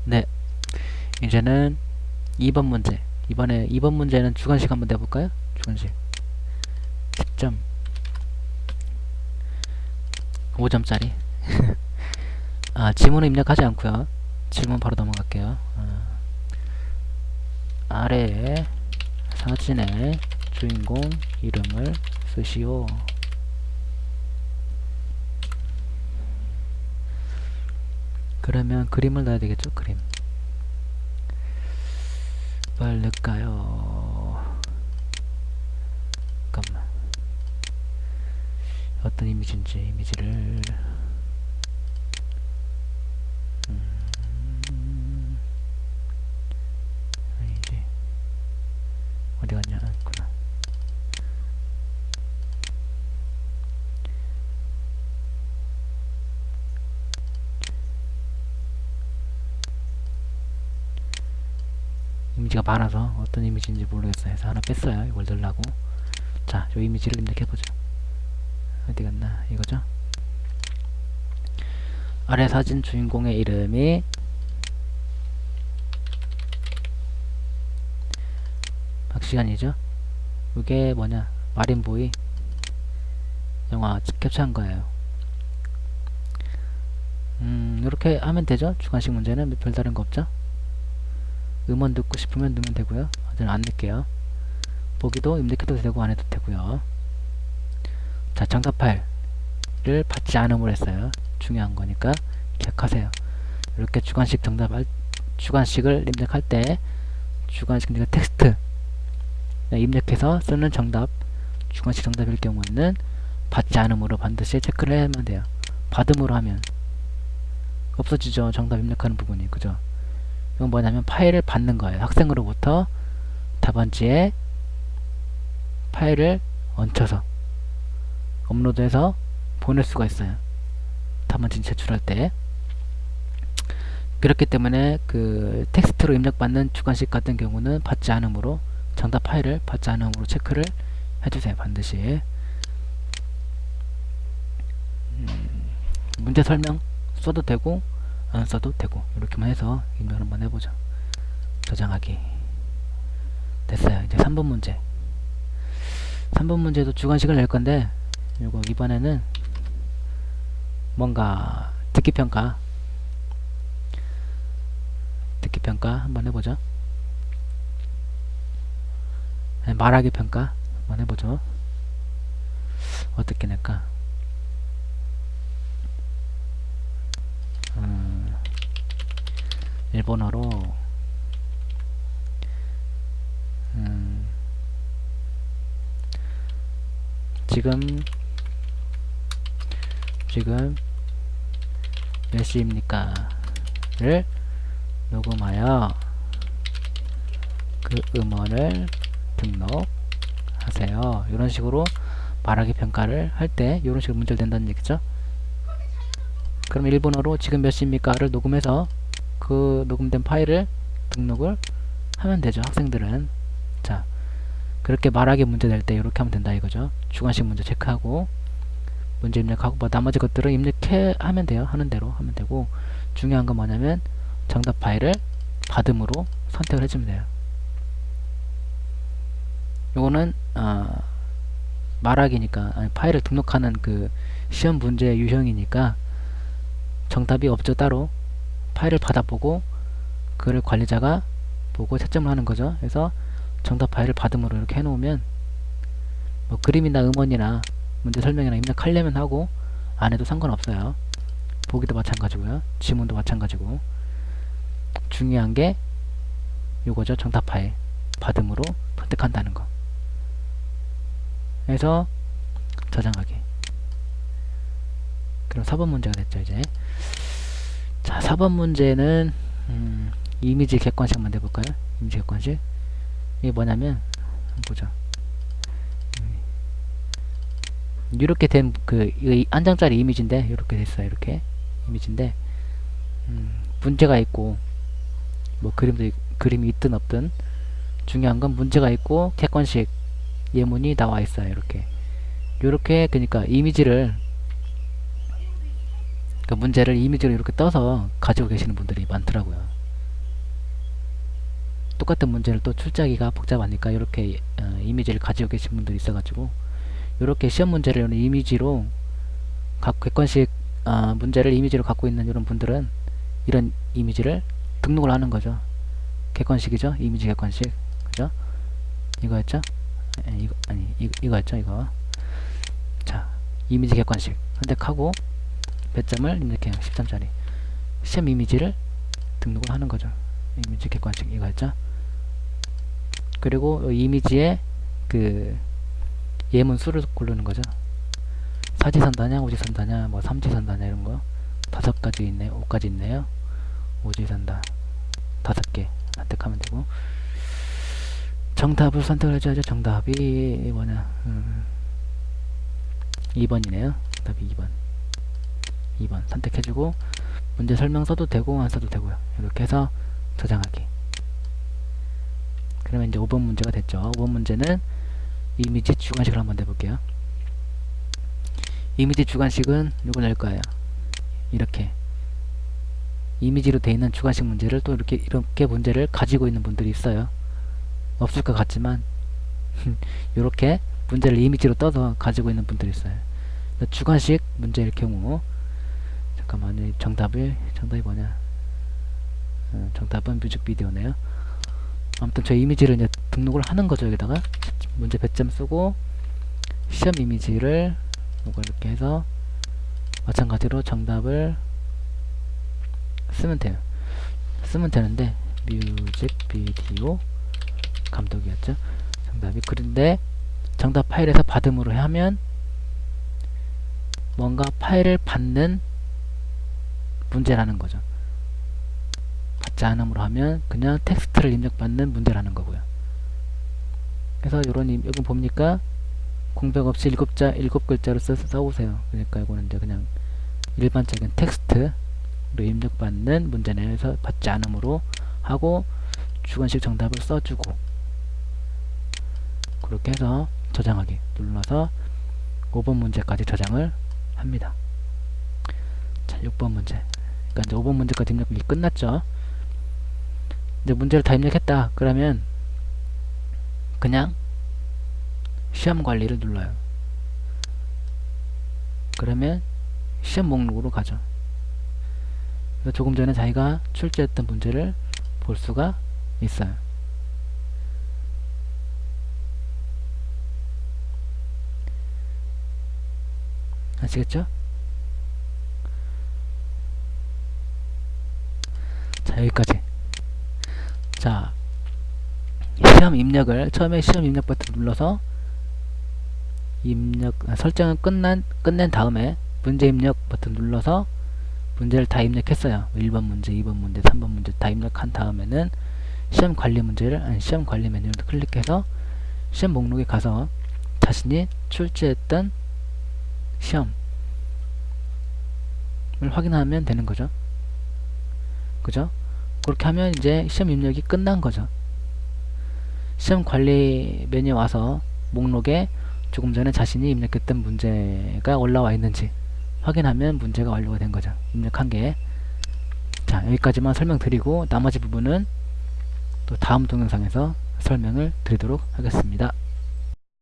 네, 이제는 2번 문제. 이번에 2번 문제는 주관식 한번 내볼까요? 주관식 10점 5점짜리. 지문은 입력하지 않고요. 질문 바로 넘어갈게요. 아래에 사진의 주인공 이름을 쓰시오. 그러면 그림을 넣어야 되겠죠? 그림. 뭘 넣을까요? 잠깐만. 어떤 이미지인지 이미지를 아니지. 어디 갔냐? 있구나. 이미지가 많아서 어떤 이미지인지 모르겠어요. 해서 하나 뺐어요. 이걸 넣으려고. 자, 이 이미지를 입력해보죠. 어디 갔나? 이거죠? 아래 사진 주인공의 이름이 박시간이죠? 이게 뭐냐? 마린보이 영화 캡처한 거예요. 이렇게 하면 되죠? 주관식 문제는 별다른 거 없죠? 음원 듣고 싶으면 넣으면 되고요. 저는 안 넣을게요. 보기도 입력해도 되고 안 해도 되고요. 자, 정답 파일을 받지 않음으로 했어요. 중요한 거니까 기억하세요. 이렇게 주관식을 입력할 때 주관식 텍스트 입력해서 쓰는 정답, 주관식 정답일 경우에는 받지 않음으로 반드시 체크를 해야만 돼요. 받음으로 하면 없어지죠. 정답 입력하는 부분이. 그죠? 이건 뭐냐면 파일을 받는 거예요. 학생으로부터 답안지에 파일을 얹혀서 업로드해서 보낼 수가 있어요. 답안지 제출할 때. 그렇기 때문에 그 텍스트로 입력받는 주관식 같은 경우는 받지 않음으로 정답 파일을 받지 않음으로 체크를 해주세요. 반드시. 문제 설명 써도 되고 안 써도 되고 이렇게만 해서 입력을 한번 해보죠. 저장하기. 됐어요. 이제 3번 문제. 3번 문제도 주관식을 낼 건데 이거 이번에는 뭔가 듣기평가 한번 해보죠. 말하기 평가 한번 해보죠. 어떻게 낼까? 일본어로 지금 몇 시입니까? 를 녹음하여 그 음원을 등록하세요. 이런 식으로 말하기 평가를 할 때 이런 식으로 문제를 낸다는 얘기죠. 그럼 일본어로 지금 몇 시입니까? 를 녹음해서 그 녹음된 파일을 등록을 하면 되죠. 학생들은. 자, 그렇게 말하기 문제 낼 때 이렇게 하면 된다 이거죠. 주관식 문제 체크하고 문제 입력하고 뭐 나머지 것들은 입력해 하면 돼요. 하는 대로 하면 되고 중요한 건 뭐냐면 정답 파일을 받음으로 선택을 해주면 돼요. 요거는 말하기니까 파일을 등록하는 그 시험 문제의 유형이니까 정답이 없죠. 따로 파일을 받아보고 그를 관리자가 보고 채점을 하는 거죠. 그래서 정답 파일을 받음으로 이렇게 해놓으면 뭐 그림이나 음원이나 문제 설명이나 입력하려면 하고 안 해도 상관없어요. 보기도 마찬가지고요. 지문도 마찬가지고 중요한 게 요거죠. 정답 파일 받음으로 선택한다는 거. 그래서 저장하기. 그럼 4번 문제가 됐죠. 이제 자, 4번 문제는 이미지 객관식 한번 내볼까요? 이미지 객관식. 이게 뭐냐면 한번 보죠. 이렇게 된 그 한 장짜리 이미지인데 이렇게 됐어요. 이렇게 이미지인데 문제가 있고 뭐 그림이 있든 없든 중요한 건 문제가 있고 객관식 예문이 나와 있어요. 이렇게 그러니까 이미지를 그 문제를 이미지로 이렇게 떠서 가지고 계시는 분들이 많더라고요. 똑같은 문제를 또 출제하기가 복잡하니까 이렇게 이미지를 가지고 계신 분들이 있어가지고 이렇게 시험 문제를 이런 이미지로 각 객관식 문제를 이미지로 갖고 있는 이런 분들은 이런 이미지를 등록을 하는 거죠. 객관식이죠. 이미지 객관식. 그죠? 이거였죠? 이거 아니 이거였죠. 이거. 자, 이미지 객관식 선택하고 배점을 입력해요. 13짜리 시험 이미지를 등록을 하는 거죠. 이미지 객관식 이거였죠. 그리고 이미지에 그 예문 수를 고르는 거죠. 사지선다냐 오지선다냐 뭐 삼지선다냐 이런 거 5가지 있네요. 5가지 있네요. 오지선다 5개 선택하면 되고 정답을 선택을 해줘야죠. 정답이 뭐냐 2번이네요. 답이 2번 선택해주고 문제 설명 써도 되고 안 써도 되고요. 이렇게 해서 저장하기. 그러면 이제 5번 문제가 됐죠. 5번 문제는 이미지 주관식을 한번 내볼게요. 이미지 주관식은 이걸 낼 거예요. 이렇게 이미지로 되어 있는 주관식 문제를 또 이렇게 문제를 가지고 있는 분들이 있어요. 없을 것 같지만 이렇게 문제를 이미지로 떠서 가지고 있는 분들이 있어요. 주관식 문제일 경우 잠깐만요. 정답이 뭐냐? 정답은 뮤직비디오네요. 아무튼 저 이미지를 이제 등록을 하는 거죠. 여기다가 문제 배점 쓰고 시험 이미지를 이걸 이렇게 해서 마찬가지로 정답을 쓰면 돼요. 쓰면 되는데 뮤직비디오 감독이었죠. 정답이. 그런데 정답 파일에서 받음으로 하면 뭔가 파일을 받는 문제라는 거죠. 받지 않음으로 하면 그냥 텍스트를 입력받는 문제라는 거고요. 그래서 여기 봅니까? 공백 없이 7글자로 써오세요. 그러니까 이거는 이제 그냥 일반적인 텍스트로 입력받는 문제네요. 그래서 받지 않음으로 하고 주관식 정답을 써주고 그렇게 해서 저장하기 눌러서 5번 문제까지 저장을 합니다. 자, 6번 문제. 그러니까 이제 5번 문제까지 입력이 끝났죠. 이제 문제를 다 입력했다. 그러면 그냥 시험 관리를 눌러요. 그러면 시험 목록으로 가죠. 그래서 조금 전에 자기가 출제했던 문제를 볼 수가 있어요. 아시겠죠? 자, 여기까지. 자, 시험 입력을 처음에 시험 입력 버튼 눌러서 설정을 끝낸 다음에 문제 입력 버튼 눌러서 문제를 다 입력했어요. 1번 문제, 2번 문제, 3번 문제 다 입력한 다음에는 시험 관리 문제를 시험 관리 메뉴를 클릭해서 시험 목록에 가서 자신이 출제했던 시험을 확인하면 되는 거죠. 그죠? 그렇게 하면 이제 시험 입력이 끝난 거죠. 시험 관리 메뉴에 와서 목록에 조금 전에 자신이 입력했던 문제가 올라와 있는지 확인하면 문제가 완료가 된 거죠. 입력한 게. 자, 여기까지만 설명드리고 나머지 부분은 또 다음 동영상에서 설명을 드리도록 하겠습니다.